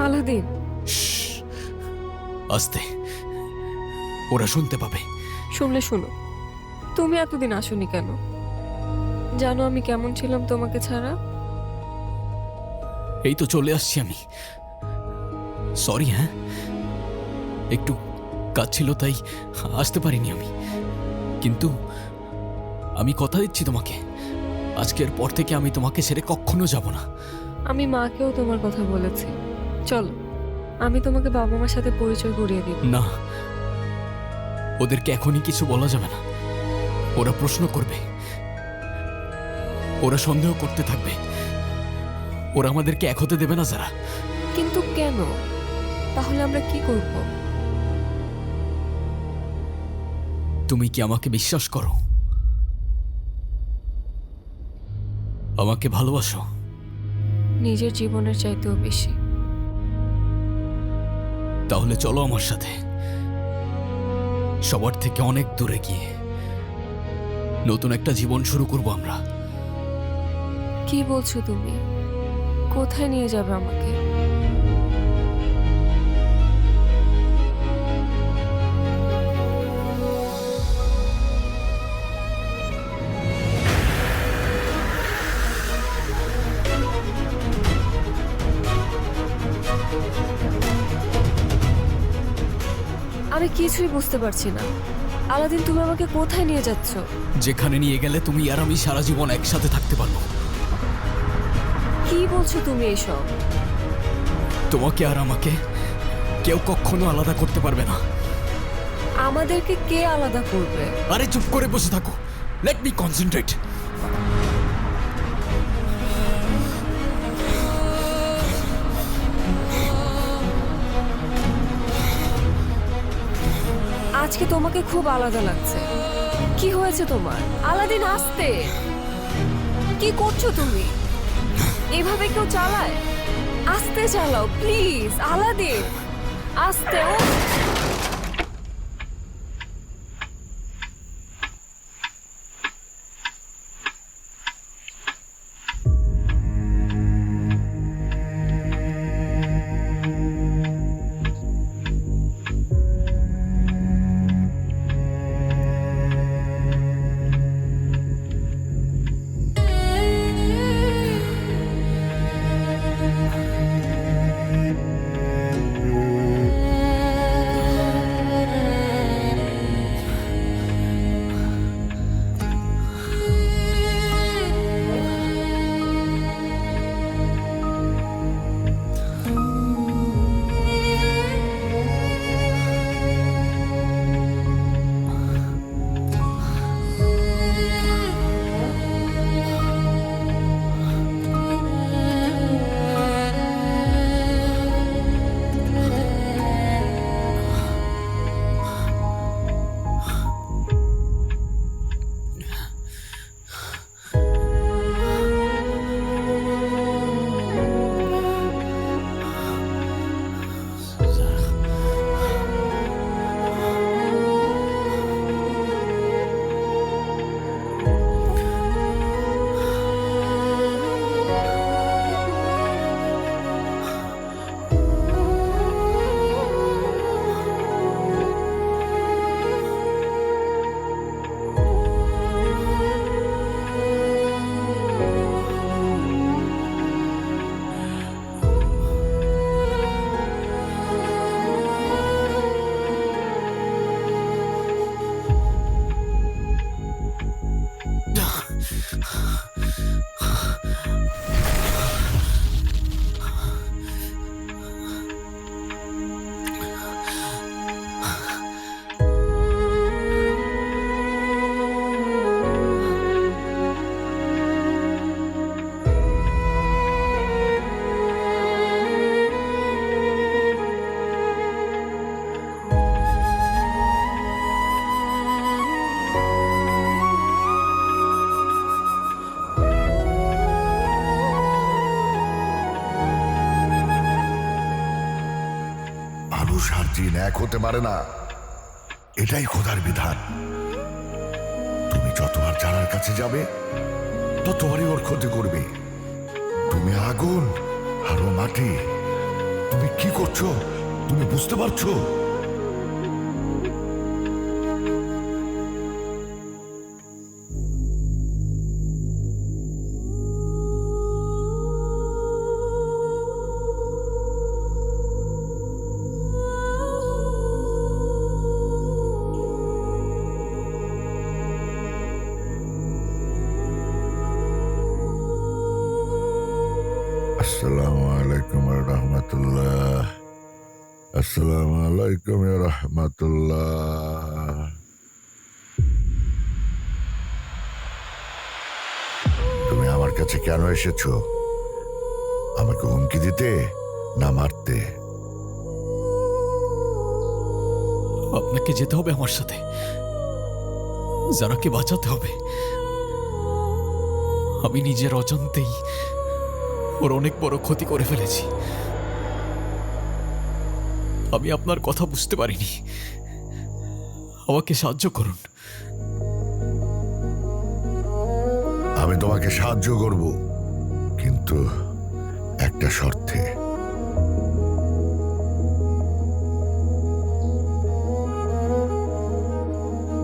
আলাদিন, আস্তে, ওরা শুনতে পাবে। শুনলে শুনো, তুমি এতদিন আসোনি কেন? জানো আমি কেমন ছিলাম তোমাকে ছাড়া? এই তো চলে আসছি আমি। সরি, হ্যাঁ, একটু কাজ ছিল তাই আসতে পারিনি আমি। কিন্তু আমি কথা দিচ্ছি তোমাকে, আজকের পর থেকে আমি তোমাকে ছেড়ে কখনো যাব না। আমি মাকেও তোমার কথা বলেছি। চলো, আমি তোমাকে বাবা মার সাথে পরিচয় করিয়ে দিব। না, ওদেরকে এখনই কিছু বলা যাবে না। ওরা প্রশ্ন করবে, ওরা সন্দেহ করতে থাকবে। ওরা আমাদেরকে এক হতে দেবে না যারা। কিন্তু কেন? তাহলে আমরা কি করব? তুমি কি আমাকে বিশ্বাস করো? আমাকে ভালোবাসো? নিজের জীবনের চাইতেও বেশি। তাহলে চলো আমার সাথে, সবার থেকে অনেক দূরে গিয়ে নতুন একটা জীবন শুরু করব আমরা। কি বলছো তুমি? কোথায় নিয়ে যাবে আমাকে? আমি কিছুই বুঝতে পারছি না। আলাদিন, তুমি আমাকে কোথায় নিয়ে যাচ্ছ? যেখানে নিয়ে গেলে তুমি আর আমি সারা জীবন একসাথে থাকতে পারবো। কি বলছো তুমি এসব? তোমাকে আর আমাকে কেউ কখনো আলাদা করতে পারবে না। আমাদেরকে কে আলাদা করবে? আরে চুপ করে বসে থাকো, লেট মি কনসেন্ট্রেট। আজকে তোমাকে খুব আলাদা লাগছে। কি হয়েছে তোমার? আলাদিন, আস্তে। কি করছো তুমি? এভাবে কেউ চালায়? আস্তে চালাও প্লিজ। আলাদিন, আস্তে। ও মানুষ আর জিন এক হতে পারে না, এটাই খোদার বিধান। তুমি যতবার যারার কাছে যাবে ততবারই ওর ক্ষতি করবে। তুমি আগুন আর ও মাটি, তুমি কি করছো তুমি বুঝতে পারছো? আসসালামু আলাইকুম রহমতুল্লাহ। আসসালামু আলাইকুম রহমতুল্লাহ। তুমি আমার কাছে কেন এসেছো? আমাকে হুমকি দিতে না মারতে? আপনাকে যেতে হবে আমার সাথে, যারাকে বাঁচাতে হবে। আমি নিজের অজান্তেই ওর অনেক বড় ক্ষতি করে ফেলেছি। আমি আপনার কথা বুঝতে পারিনি, আমাকে সাহায্য করুন। আমি তোমাকে সাহায্য করব, কিন্তু একটা শর্তে।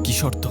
কি শর্ত?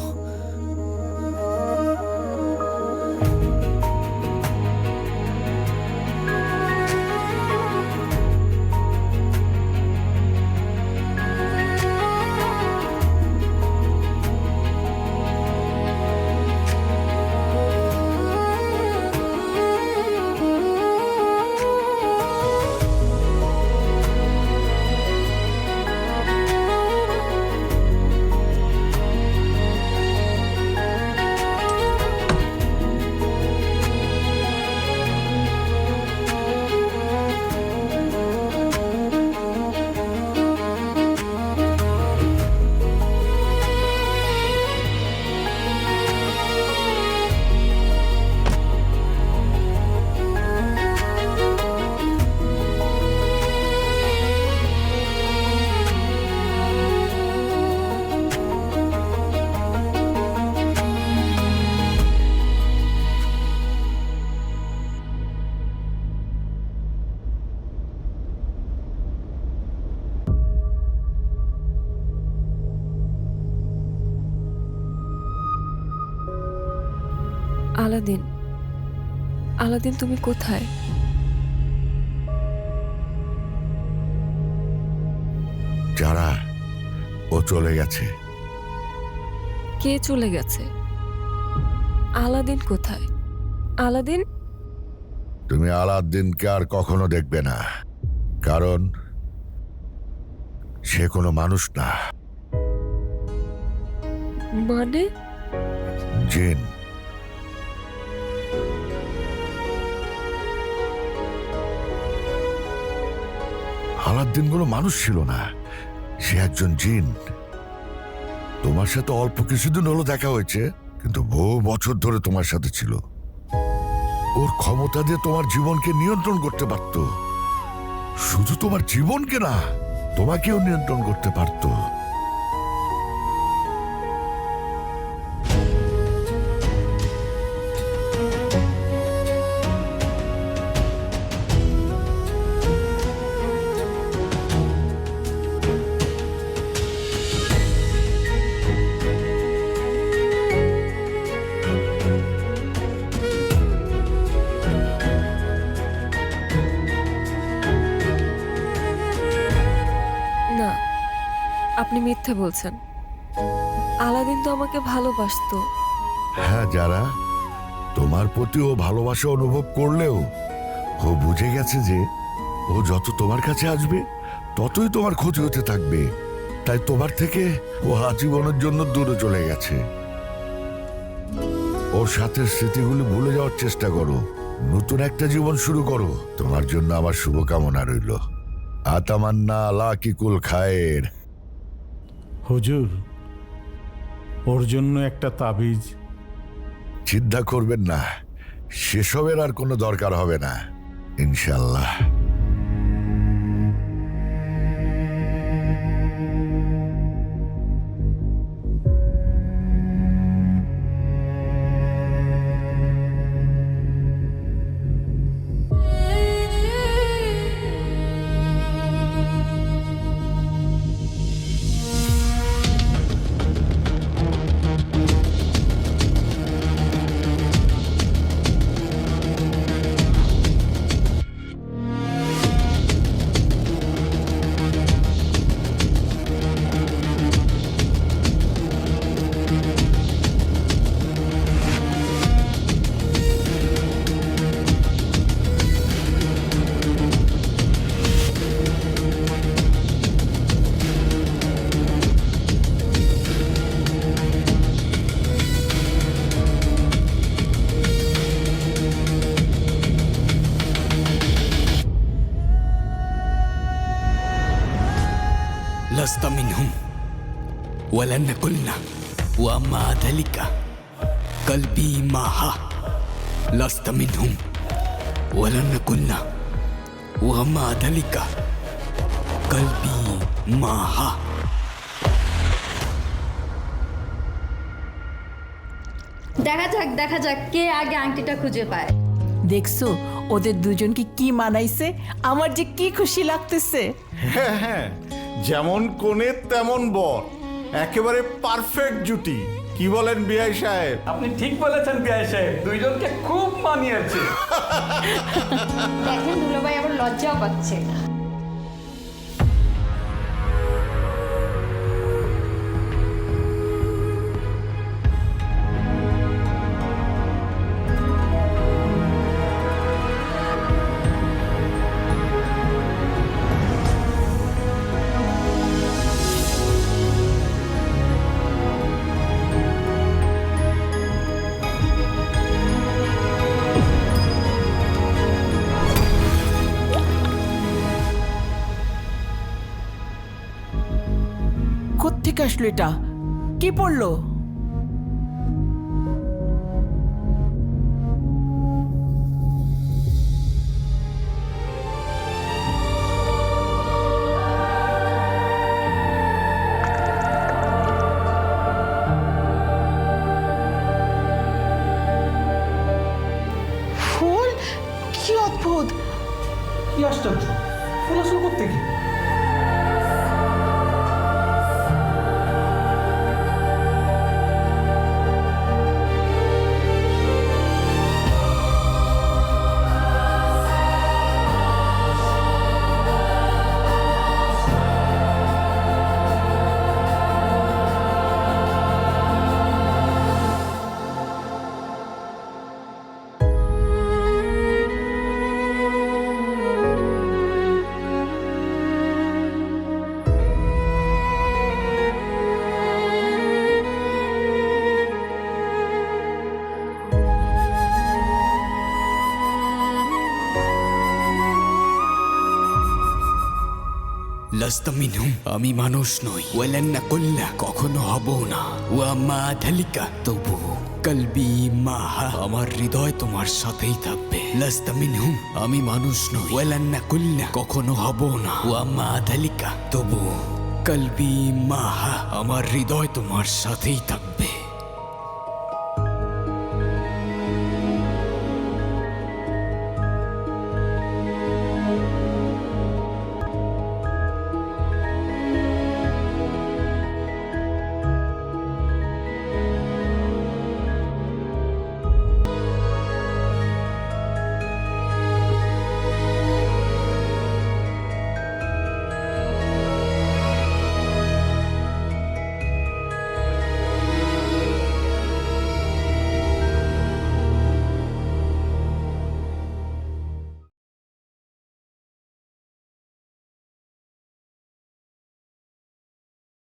আলাদিন, আলাদিন তুমি কোথায়? যারা, ও চলে গেছে। কে চলে গেছে? আলাদিন কোথায়? আলাদিন? তুমি আলাদ্দিনকে আর কখনো দেখবে না, কারণ সে কোনো মানুষ না, মানে? জিন। আলাদ্দিন কোনো মানুষ ছিল না, সে একজন জিন। তোমার সাথে অল্প কিছুদিন হলো দেখা হয়েছে, কিন্তু বহু বছর ধরে তোমার সাথে ছিল। ওর ক্ষমতা দিয়ে তোমার জীবনকে নিয়ন্ত্রণ করতে পারত। শুধু তোমার জীবনকে না, তোমাকেও নিয়ন্ত্রণ করতে পারত। না, আপনি মিথ্যে বলছেন। আলাদিন তো আমাকে ভালোবাসতো। হ্যাঁ, যারা তোমার প্রতি ও ভালোবাসা অনুভব করলেও ও বুঝে গেছে যে ও যত তোমার কাছে আসবে ততই তোমার ক্ষতি হতে থাকবে। তাই তোমার থেকে ও আজীবনের জন্য দূরে চলে গেছে। ওর সাথে স্মৃতিগুলি ভুলে যাওয়ার চেষ্টা করো, নতুন একটা জীবন শুরু করো। তোমার জন্য আমার শুভকামনা রইল। আতামান্না আলা কিকুল খায়ের। হুজুর, ওর জন্য একটা তাবিজ। চিন্তা করবেন না, সেসবের আর কোনো দরকার হবে না ইনশাল্লাহ। লাস্তা মিনহুম ওয়ালান কুলনা ওয়া মা যালিকা কলবি মাহা লাস্তা মিনহুম ওয়ালান কুলনা ওয়া মা যালিকা কলবি মাহা। দেখা যাক কে আগে আংটিটা খুঁজে পায়। দেখছো ওদের দুজনকে কি মানাইছে, আমার যে কি খুশি লাগতেছে। হ্যাঁ হ্যাঁ, যেমন কোণে তেমন বর, একেবারে পারফেক্ট জুটি। কি বলেন বিআই সাহেব? আপনি ঠিক বলেছেন বিআই সাহেব, দুইজনকে খুব মানিয়েছে। দেখেন দুলাভাই আবার লজ্জাও পাচ্ছে। কোত্থেকে আসলো এটা? কি পড়লো? ফুল? কি অদ্ভুত! কি আশ্চর্য, ফুল আসলো কোত্থেকে? লাস্তা মিনহুম আমি মানুষ নই, ওয়ালান কুলনা কখনো হব না, ওয়া মা যালিকা তবু কলবি মাহা আমার হৃদয় তোমার সাথেই থাকবে। লাস্তা মিনহুম আমি মানুষ নই, ওয়ালান কুলনা কখনো হব না, ওয়া মা যালিকা তবু কলবি মাহা আমার হৃদয় তোমার সাথেই থাকবে।